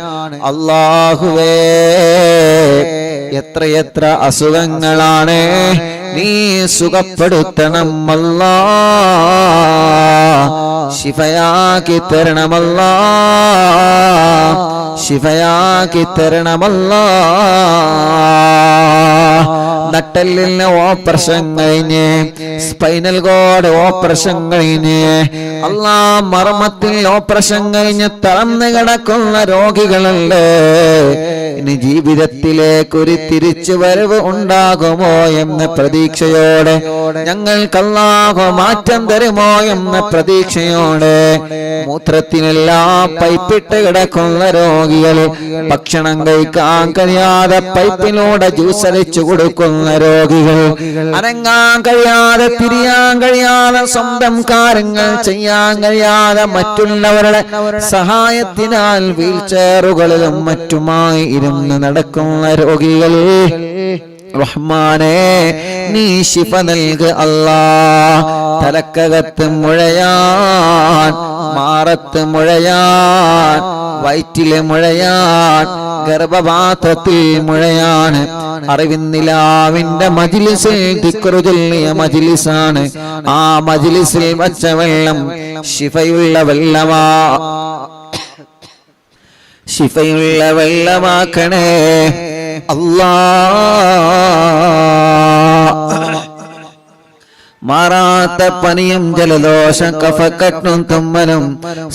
അല്ലാഹുവേ എത്രയെത്ര അസുഖങ്ങളാണ്, നീ സുഖപ്പെടുത്തണം അല്ലാ, ശിഫയാക്കി തരണമല്ലാ, ശിഫയാക്കി തരണമല്ലാ. നട്ടെല്ലിന് ഓപ്പറേഷൻ കഴിഞ്ഞ്, സ്പൈനൽ കോഡ് ഓപ്പറേഷൻ കഴിഞ്ഞ്, അല്ലാ മർമ്മത്തിൽ ഓപ്പറേഷൻ കഴിഞ്ഞ് തളർന്നു കിടക്കുന്ന രോഗികളുണ്ട്. ഇനി ജീവിതത്തിലേക്ക് ഒരു തിരിച്ചുവരവ് ഉണ്ടാകുമോ എന്ന പ്രതീക്ഷയോടെ, ഞങ്ങൾക്ക് അല്ലാഹു മാറ്റം തരുമോ എന്ന പ്രതീക്ഷയോടെ, മൂത്രത്തിനെല്ലാം പൈപ്പിട്ട് കിടക്കുന്ന രോഗികൾ, ഭക്ഷണം കഴിക്കാൻ കഴിയാതെ പൈപ്പിലൂടെ ജ്യൂസ് അടിച്ചു കൊടുക്കുന്ന കിടക്കുന്ന രോഗികൾ, അനങ്ങാൻ കഴിയാതെ തിരിയാൻ കഴിയാതെ സ്വന്തം കാര്യങ്ങൾ ചെയ്യാൻ കഴിയാതെ മറ്റുള്ളവരുടെ സഹായത്തിനാൽ വീൽചെയറുകളിലും മറ്റുമായി ഇരുന്ന് നടക്കുന്ന രോഗികൾ, റഹ്മാനേ നീ ശിഫ നൽക് അല്ലാഹ്. തലക്കകത്ത് മുഴയാൻ, മാറത്ത് മുഴയാൻ, വയറ്റിലെ മുഴയാൻ, ഗർഭപാത്രത്തിൽ മുഴയാണ്. അറിവിന്നിലാവിന്റെ മജ്ലിസിൽ ദിക്റ് ചൊല്ലിയ മജ്ലിസാണ്. ആ മജ്ലിസിൽ വച്ച വെള്ളം ശിഫയുള്ള വെള്ളമാ, ശിഫയുള്ള വെള്ളമാക്കണേ അല്ലാഹ്. മാറാത്ത പനിയും ജലദോഷം കഫക്കെട്ടും തുമ്മലും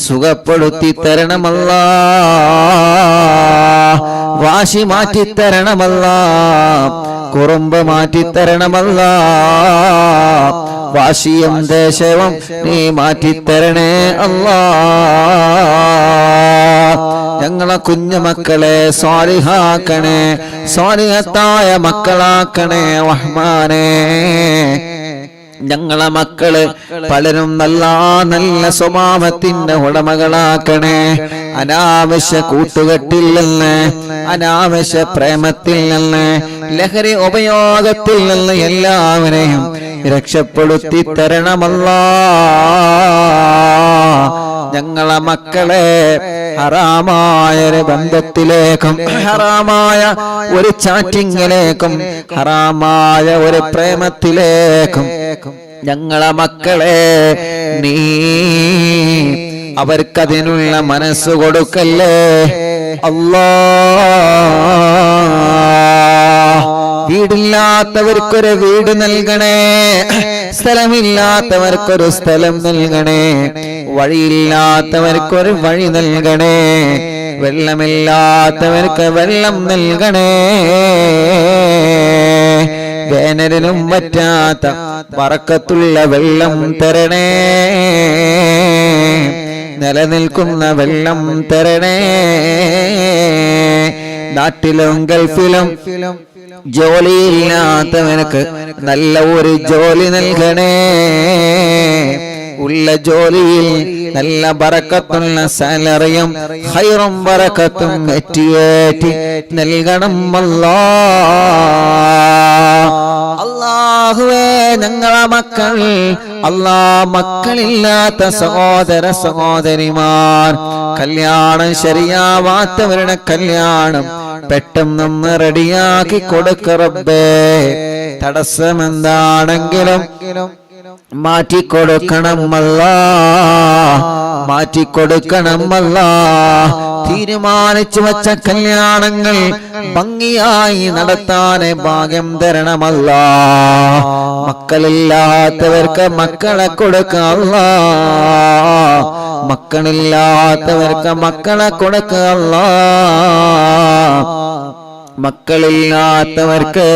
സുഖപ്പെടുത്തി തരണമല്ലാഹ്. വാശി മാറ്റിത്തരണമല്ലാഹ്. കുറുമ്പ് മാറ്റിത്തരണമല്ലാഹ്. വാശിയും ദേശവും നീ മാറ്റിത്തരണേ അല്ലാഹ്. ഞങ്ങളെ കുഞ്ഞുമക്കളെ സ്വാലിഹാക്കണേ, സ്വാലിഹത്തായ മക്കളാക്കണേ റഹ്മാനേ. ഞങ്ങളെ മക്കള് പലരും നല്ല നല്ല സ്വഭാവത്തിന്റെ ഉടമകളാക്കണേ. അനാവശ്യ കൂട്ടുകെട്ടിൽ നിന്ന്, അനാവശ്യ പ്രേമത്തിൽ നിന്ന്, ലഹരി ഉപയോഗത്തിൽ നിന്ന് എല്ലാവരെയും രക്ഷപ്പെടുത്തി തരണമല്ലാഹ്. ഞങ്ങളെ മക്കളെ ഹറാമായ ഒരു ബന്ധത്തിലേക്കും, ഹറാമായ ഒരു ചാറ്റിങ്ങിലേക്കും, ഹറാമായ ഒരു പ്രേമത്തിലേക്കും ഞങ്ങളെ മക്കളെ നീ അവർക്കതിനുള്ള മനസ്സ് കൊടുക്കല്ലേ അല്ലാഹ്. വീടില്ലാത്തവർക്കൊരു വീട് നൽകണേ, സ്ഥലമില്ലാത്തവർക്കൊരു സ്ഥലം നൽകണേ, വഴിയില്ലാത്തവർക്കൊരു വഴി നൽകണേ, വെള്ളമില്ലാത്തവർക്ക് വെള്ളം നൽകണേ. വേനലിനും പറ്റാത്ത ബറക്കത്തുള്ള വെള്ളം തരണേ, നിലനിൽക്കുന്ന വെള്ളം തരണേ. നാട്ടിലും ഗൾഫിലും ജോലിയില്ലാത്തവനക്ക് നല്ല ഒരു ജോലി നൽകണേ. ഉള്ള ജോലിയിൽ നല്ല ബറക്കത്തുള്ള സാലറിയും ഖൈറും ബറക്കത്തും ഏറ്റി നൽകണം അല്ലാഹ്. അല്ലാഹുവേ ഞങ്ങളെ മക്കൾ, മക്കളില്ലാത്ത സഹോദര സഹോദരിമാർ, കല്യാണം ശരിയാവാത്തവരുടെ കല്യാണം പെട്ടെന്ന് റെഡിയാക്കി കൊടുക്ക റബ്ബേ. തടസ്സമെന്താണെങ്കിലും മാറ്റിക്കൊടുക്കണം അല്ലാഹ്, മാറ്റിക്കൊടുക്കണം അല്ലാഹ്. തീരുമാനിച്ചു വച്ച കല്യാണങ്ങൾ ഭംഗിയായി നടത്താൻ ഭാഗ്യം തരണമല്ലാഹ്. മക്കളില്ലാത്തവർക്ക് മക്കളെ കൊടുക്ക അല്ലാഹ്, മക്കളില്ലാത്തവർക്ക് മക്കളെ കൊടുക്ക അല്ലാഹ്. മക്കളില്ലാത്തവർക്ക്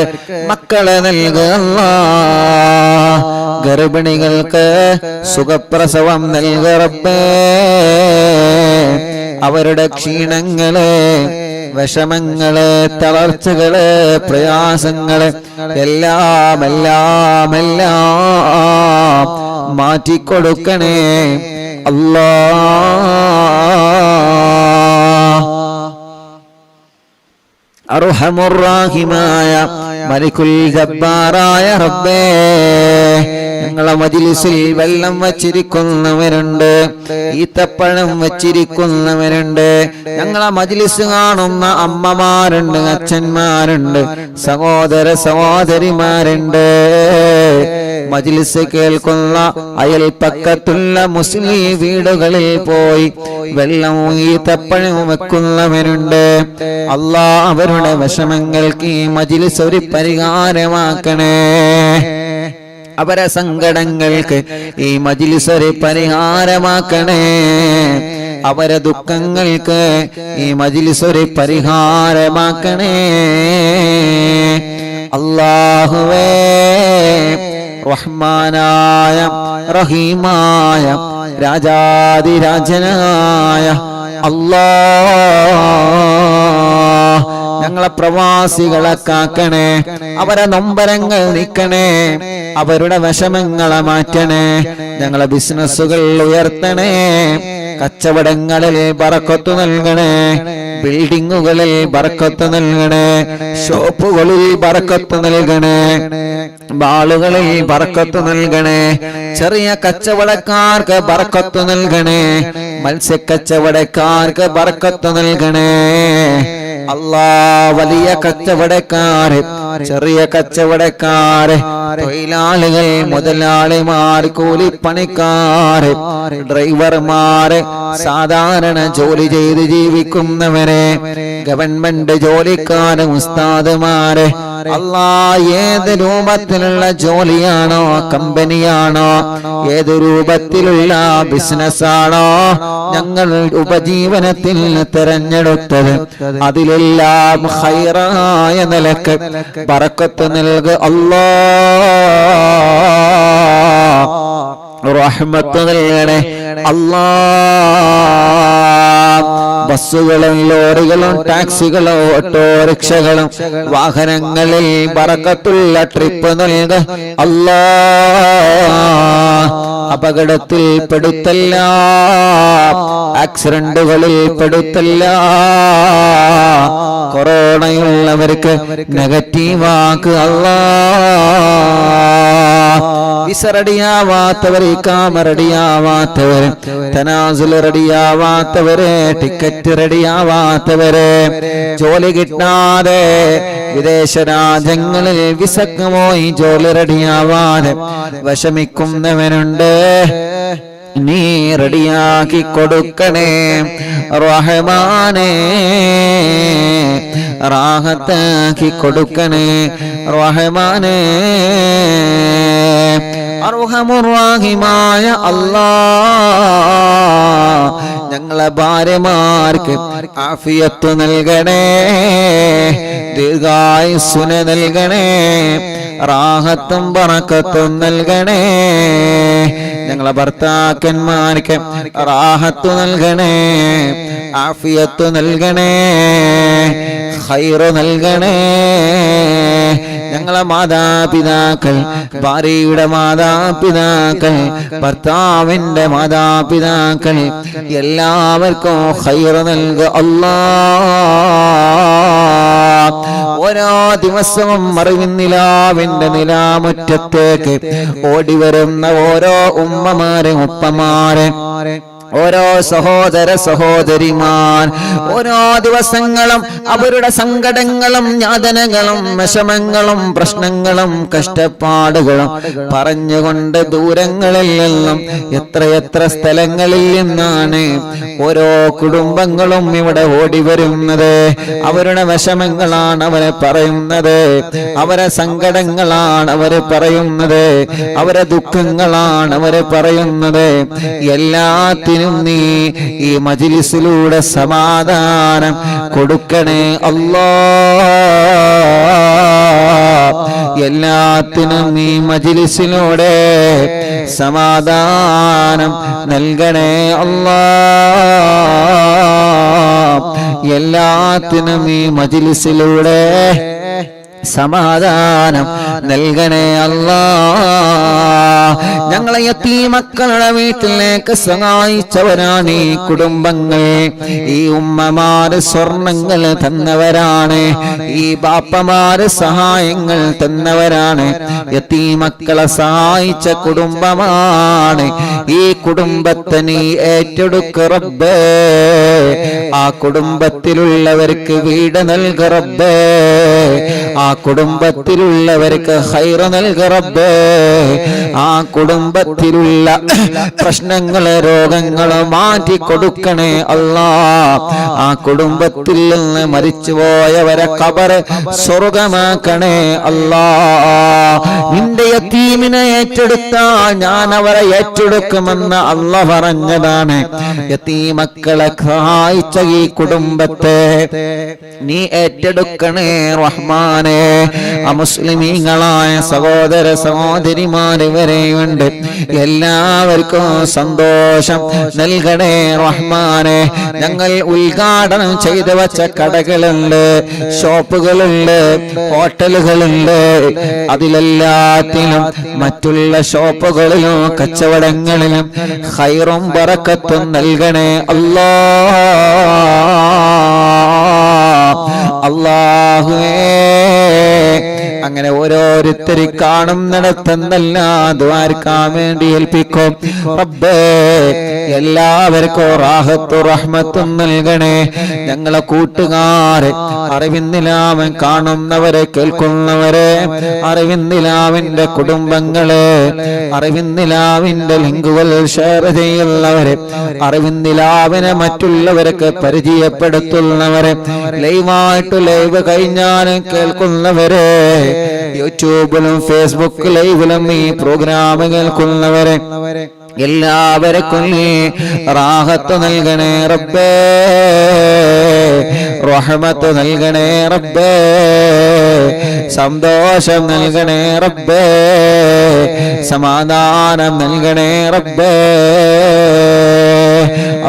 മക്കളെ നൽകുക അല്ലാഹ്. ഗർഭിണികൾക്ക് സുഖപ്രസവം നൽകുക റബ്ബേ. അവരുടെ ക്ഷീണങ്ങള്, വിഷമങ്ങള്, തളർച്ചകള്, പ്രയാസങ്ങള് എല്ലാം എല്ലാം എല്ലാം മാറ്റിക്കൊടുക്കണേ അല്ലാഹ്. അർഹമുർറാഹിമായ മലിക്കുൽ ജബ്ബാറായ റബ്ബേ, ഞങ്ങളെ മജ്ലിസിൽ വെള്ളം വച്ചിരിക്കുന്നവരുണ്ട്, ഈത്തപ്പഴം വച്ചിരിക്കുന്നവരുണ്ട്, ഞങ്ങളെ മജ്ലിസ് കാണുന്ന അമ്മമാരുണ്ട്, അച്ഛന്മാരുണ്ട്, സഹോദര സഹോദരിമാരുണ്ട്, മജ്ലിസ് കേൾക്കുന്ന അയൽപ്പക്കത്തുള്ള മുസ്ലിം വീടുകളിൽ പോയി വെള്ളം ഈത്തപ്പഴം വെക്കുന്നവരുണ്ട്. അല്ലാഹ് അവരുടെ വിഷമങ്ങൾക്ക് ഈ മജ്ലിസ് ഒരു പരിഹാരമാക്കണേ. അവരെ സങ്കടങ്ങൾക്ക് ഈ മജ്ലിസ് ഒരു പരിഹാരമാക്കണേ. അവരെ ദുഃഖങ്ങൾക്ക് ഈ മജ്ലിസ് ഒരു പരിഹാരമാക്കണേ. അല്ലാഹുവേ, റഹ്മാനായ റഹീമായ രാജാതിരാജനായ അല്ലാഹ്, ഞങ്ങളെ പ്രവാസികളെ കാക്കണേ, അവരെ നൊമ്പരങ്ങൾ നീക്കണേ, അവരുടെ വിഷമങ്ങളെ മാറ്റണേ, ഞങ്ങളെ ബിസിനസ്സുകൾ ഉയർത്തണേ, കച്ചവടങ്ങളിൽ ബറക്കത്ത് നൽകണേ, ബിൽഡിങ്ങുകളിൽ ബറക്കത്ത് നൽകണേ, ഷോപ്പുകളിൽ ബറക്കത്ത് നൽകണേ, ബാളുകളിൽ ബറക്കത്ത് നൽകണേ, ചെറിയ കച്ചവടക്കാർക്ക് ബറക്കത്ത് നൽകണേ, മത്സ്യക്കച്ചവടക്കാർക്ക് ബറക്കത്ത് നൽകണേ. അല്ലാ, വലിയ കച്ചവടക്കാര്, ചെറിയ കച്ചവടക്കാര്, തൊഴിലാളികൾ, മുതലാളിമാർ, കൂലിപ്പണിക്കാര്, ഡ്രൈവർമാര്, സാധാരണ ജോലി ചെയ്ത് ജീവിക്കുന്നവരെ, ഗവൺമെന്റ് ജോലിക്കാര്, ഉസ്താദുമാര്, അല്ലാ, ഏത് രൂപത്തിലുള്ള ജോലിയാണോ, കമ്പനിയാണോ, ഏത് രൂപത്തിലുള്ള ബിസിനസ്സാണോ ഞങ്ങൾ ഉപജീവനത്തിൽ തിരഞ്ഞെടുത്തത്, അതിലെല്ലാം ഖൈറായ നിലക്ക് ബറക്കത്ത് നൽക അല്ലാ, റഹ്മത്ത് നൽകണേ അല്ലാ. ബസ്സുകളും ലോറികളും ടാക്സികളും ഓട്ടോറിക്ഷകളും വാഹനങ്ങളിൽ ബറക്കത്തുള്ള ട്രിപ്പ് നൽക അല്ലാ. അപകടത്തിൽ പെടുത്തല്ല, ആക്സിഡന്റുകളിൽ പെടുത്തല്ല, കൊറോണയുള്ളവർക്ക് നെഗറ്റീവാക്ക് അല്ലാ. വിസ റെഡിയാവാത്തവര്, ഇഖാമ റെഡിയാവാത്തവര്, തനാസുൽ റെഡിയാവാത്തവര്, ടിക്കറ്റ് റെഡിയാവാത്തവര്, ജോലി കിട്ടാതെ വിദേശ രാജ്യങ്ങളിൽ വിസക്ക് പോയി ജോലി റെഡിയാവാതെ വിഷമിക്കുന്നവനുണ്ട്, നീ റെഡിയാക്കി കൊടുക്കണേ റഹ്മാനേ, റാഹത്താക്കി കൊടുക്കണേ റഹ്മാനേ. അർഹമുർറാഹിമായ അല്ലാഹ്, ഞങ്ങളെ ഭാര്യമാർക്ക് ആഫിയത്ത് നൽകണേ, ദീർഘായുസ്സുന നൽകണേ, റാഹത്തും ബറക്കത്തും നൽകണേ. ഞങ്ങളെ ഭർത്താക്കന്മാർക്ക് റാഹത്ത് നൽകണേ, ആഫിയത്ത് നൽകണേ, ഖൈറ് നൽകണേ. ഞങ്ങളെ മാതാപിതാക്കൾ, ഭാര്യയുടെ മാതാപിതാക്കൾ, ഭർത്താവിന്റെ മാതാപിതാക്കൾ, എല്ലാവർക്കും ഖൈറ് നൽകുക അല്ലാഹ്. ഓരോ ദിവസവും അറിവിന്നിലാവിന്റെ നിലാമുറ്റത്തേക്ക് ഓടിവരുന്ന ഓരോ ഉമ്മമാരെ, ഉപ്പമാരെ, ഓരോ സഹോദര സഹോദരിമാർ, ഓരോ ദിവസങ്ങളും അവരുടെ സങ്കടങ്ങളും യാതനകളും വിഷമങ്ങളും പ്രശ്നങ്ങളും കഷ്ടപ്പാടുകളും പറഞ്ഞുകൊണ്ട് ദൂരങ്ങളിൽ നിന്നും എത്രയെത്ര സ്ഥലങ്ങളിൽ നിന്നാണ് ഓരോ കുടുംബങ്ങളും ഇവിടെ ഓടി വരുന്നത്. അവരുടെ വിഷമങ്ങളാണ് അവരെ പറയുന്നത്, അവരെ സങ്കടങ്ങളാണ് അവരെ പറയുന്നത്, അവരെ ദുഃഖങ്ങളാണ് അവരെ പറയുന്നത്. എല്ലാത്തിനും നീ ഈ മജ്ലിസിലൂടെ സമാധാനം കൊടുക്കണേ അല്ലാഹ്. എല്ലാത്തിനും നീ മജ്ലിസിലൂടെ സമാധാനം നൽകണേ അല്ലാഹ്. എല്ലാത്തിനും നീ മജ്ലിസിലൂടെ സമാധാനം നൽകണേ അല്ലാഹ്. ഞങ്ങളെ യതീമക്കളുടെ വീട്ടിലേക്ക് സഹായിച്ചവരാണ് ഈ കുടുംബങ്ങൾ. ഈ ഉമ്മമാര് സ്വർണങ്ങൾ തന്നവരാണ്, ഈ ബാപ്പമാര് സഹായങ്ങൾ തന്നവരാണ്. യതീമക്കളെ സഹായിച്ച കുടുംബമാണ്. ഈ കുടുംബത്തെ നീ ഏറ്റെടുക്ക റബ്ബേ. ആ കുടുംബത്തിലുള്ളവർക്ക് വീട് നൽക റബ്ബേ. ആ കുടുംബത്തിലുള്ളവർക്ക് ഖൈറ് നൽക റബ്ബേ. ആ കുടുംബത്തിലുള്ള പ്രശ്നങ്ങളെ, രോഗങ്ങളെ മാറ്റി കൊടുക്കണേ അല്ലാഹ്. ആ കുടുംബത്തിൽ നിന്ന് മരിച്ചുപോയവരെ ഖബറ് സ്വർഗമാക്കണേ അല്ലാഹ്. നിന്റെ യതീമിനെ ഏറ്റെടുത്താൽ ഞാൻ അവരെ ഏറ്റെടുക്കുമെന്ന് അല്ലാഹ് പറഞ്ഞതാണ്. യതീമക്കളെ സഹായിച്ച ഈ കുടുംബത്തെ നീ ഏറ്റെടുക്കണേ റഹ്മാനേ. അമുസ്ലിമീങ്ങളായ സഹോദര സഹോദരിമാര് വരെയുണ്ട്. എല്ലാവർക്കും സന്തോഷം നൽകണേ റഹ്മാനെ. ഞങ്ങൾ ഉദ്ഘാടനം ചെയ്തു വച്ച കടകളുണ്ട്, ഷോപ്പുകളുണ്ട്, ഹോട്ടലുകളുണ്ട്. അതിലെല്ലാത്തിലും മറ്റുള്ള ഷോപ്പുകളിലും കച്ചവടങ്ങളിലും ഖൈറും ബറക്കത്തും നൽകണേ അല്ലാഹുവേ. അങ്ങനെ ഓരോരുത്തരും കാണുന്നിടത്തെന്നെല്ലാം ദ്വാരക്കാൻ വേണ്ടി ഏൽപ്പിക്കും റബ്ബേ. എല്ലാവർക്കും റാഹത്തും റഹ്മത്തും നൽകണേ. ഞങ്ങളെ കൂട്ടുകാരെ, അറിവിന്ദിലാവൻ കാണുന്നവരെ, കേൾക്കുന്നവരെ, അറിവിന്ദിലാവിന്റെ കുടുംബങ്ങളെ, അറിവിന്ദിലാവിന്റെ ലിങ്കുകൾ ഷെയർ ചെയ്യുന്നവരെ, അറിവിന്ദിലാവിനെ മറ്റുള്ളവർക്ക് പരിചയപ്പെടുത്തുന്നവരെ, ലൈവായിട്ട് ലൈവ് കഴിഞ്ഞാലും കേൾക്കുന്നവരെ, യൂട്യൂബിലും ഫേസ്ബുക്ക് ലൈവിലും ഈ പ്രോഗ്രാം കേൾക്കുന്നവരെ, എല്ലാവർക്കും റാഹത്ത് നൽകണേ റബ്ബേ, റഹ്മത്ത് നൽകണേ റബ്ബേ, സന്തോഷം നൽകണേ റബ്ബേ, സമാധാനം നൽകണേ റബ്ബേ.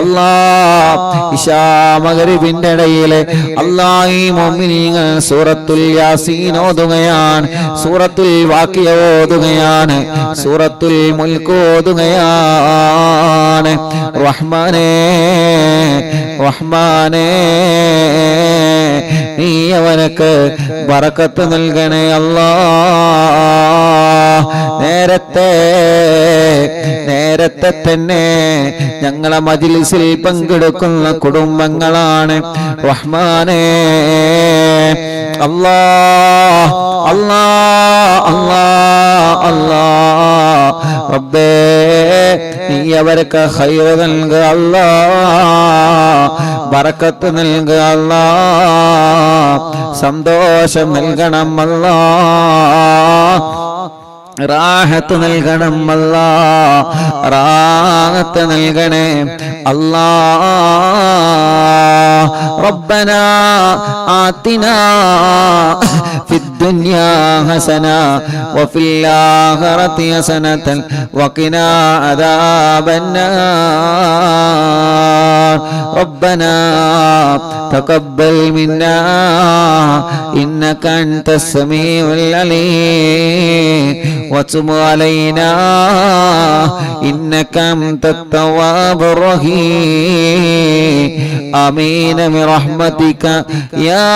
അല്ലാഹ് ഇശാ മഗ്രിബിന്റെ ഇടയിലെ അല്ലാഹ് ഈ മുഅ്മിനീങ്ങൾ സൂറത്തുൽ യാസീൻ ഓതുകയാണ്, സൂറത്തുൽ വാഖിയ ഓതുകയാണ്, സൂറത്തുൽ മുൽക്ക് ഓതുകയാണ്. റഹ്മാനേ റഹ്മാനേ, നീ അവനക്ക് ബറക്കത്ത് നൽകണേ അല്ലാഹ്. നേരത്തെ തന്നെ ഞങ്ങളെ മജ്ലിസിൽ പങ്കെടുക്കുന്ന കുടുംബങ്ങളാണ് റഹ്മാനേ. അല്ലാഹ് അല്ലാഹ് അല്ലാഹ് അല്ലാഹ് റബ്ബേ, നീ അവർക്ക് ഖൈർ നൽകുക അല്ലാഹ്, ബറക്കത്ത് നൽകുക അല്ലാഹ്, സന്തോഷം നൽകണം അല്ലാഹ്, റാഹത്ത് നൽകണം അല്ലാഹ്, റാഹത്ത് നൽകണേ അല്ലാഹ്. റബ്ബനാ ആതിനാ ഫിദ്ദുനിയാ ഹസന വഫിൽ ആഖിറതി ഹസനതൻ വഖിനാ അദാബന്നാർ. റബ്ബനാ തഖബ്ബൽ മിന്നാ ഇന്നക അൻതസ് സമീഉൽ അലീം وتب علينا إنك أنت التواب الرحيم. آمين برحمتك يا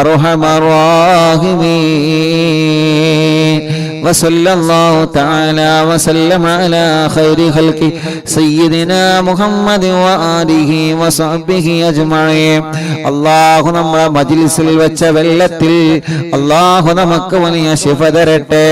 أرحم الراحمين. وصلى الله تعالى وسلم على خير خلقه سيدنا محمد وآله وصحبه أجمعين. അല്ലാഹു നമ്മുടെ മജ്ലിസിൽ വെച്ച വെള്ളത്തിൽ അല്ലാഹു നമുക്ക് വലിയ ശിഫ തരട്ടെ.